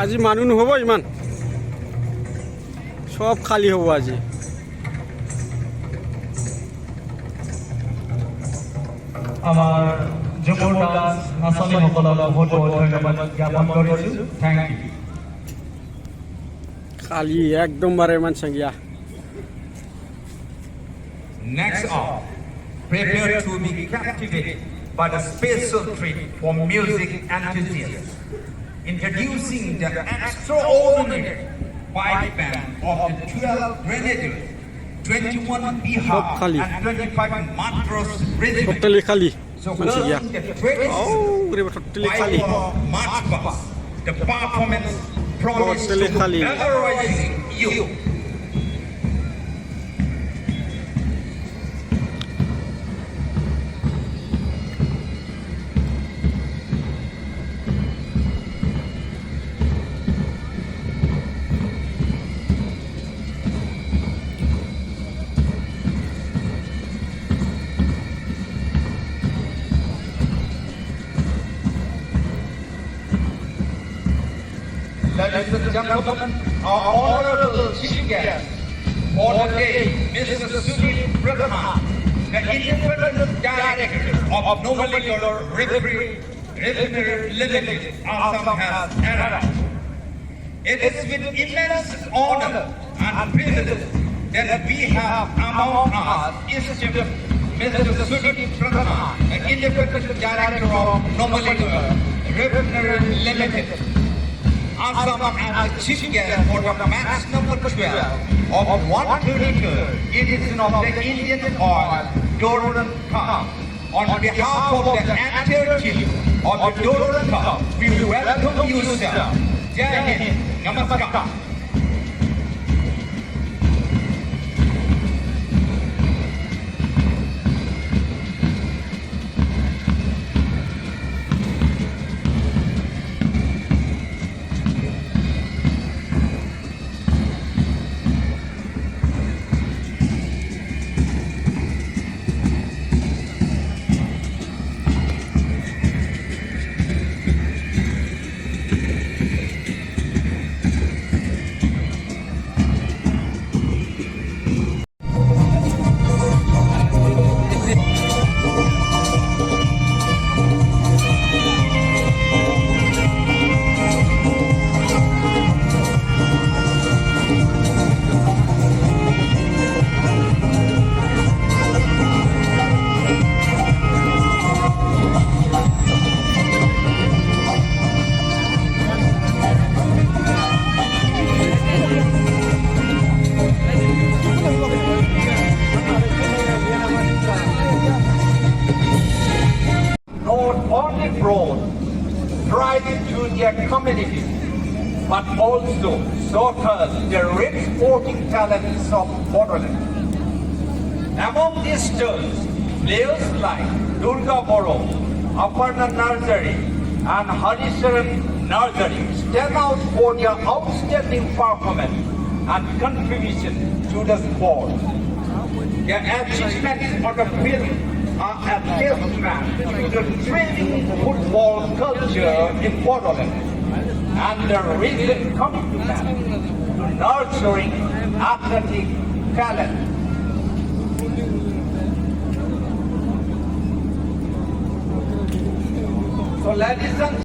আজি মানুহ নহ'ব ইমান, সব খালী হ'ব আজি। আমাৰ যুৱৰ ডান্স নাচনীসকলক বহুত বহুত ধন্যবাদ জ্ঞাপন কৰিছোঁ। Thank you. খালী একদম বাৰে ইমান চাঙ্গিয়া। Next up, prepare to be captivated by the special treat for music enthusiasts. Introducing the extraordinary pipe band of the 12 Grenadiers, 21 Bihar and 25 Madras regiments. Totally খালি So মান চাঙ্গিয়া। learning the greatest totally খালি। march past, the performance promised Totally to খালি। terrorize you. Ladies and gentlemen, our honorable chief guest for the day, Mr. Sunil Pradhan, the independent director of Novelligar Refinery Limited, Assam has arrived. It is with immense honor and privilege that we have among us esteemed Mr. Sunil Pradhan, the independent director of Novelligar Refinery Limited, Assam as the chief guest for the match number 12 of 133rd edition of the Indian Oil Durant Cup. On behalf of the entire team of the Durant Cup, we welcome you, sir. Jai Hind, Namaskar. Not only brought pride to their community, but also showcased the rich sporting talents of Bodoland. Among these stars, players like Durga Boro, Aparna Nursery, and Harisharan Nursery stand out for their outstanding performance and contribution to the sport. Their achievements on the field are a testament to the thriving football culture in Bodoland and the recent commitment to nurturing athletic talent. So ladies and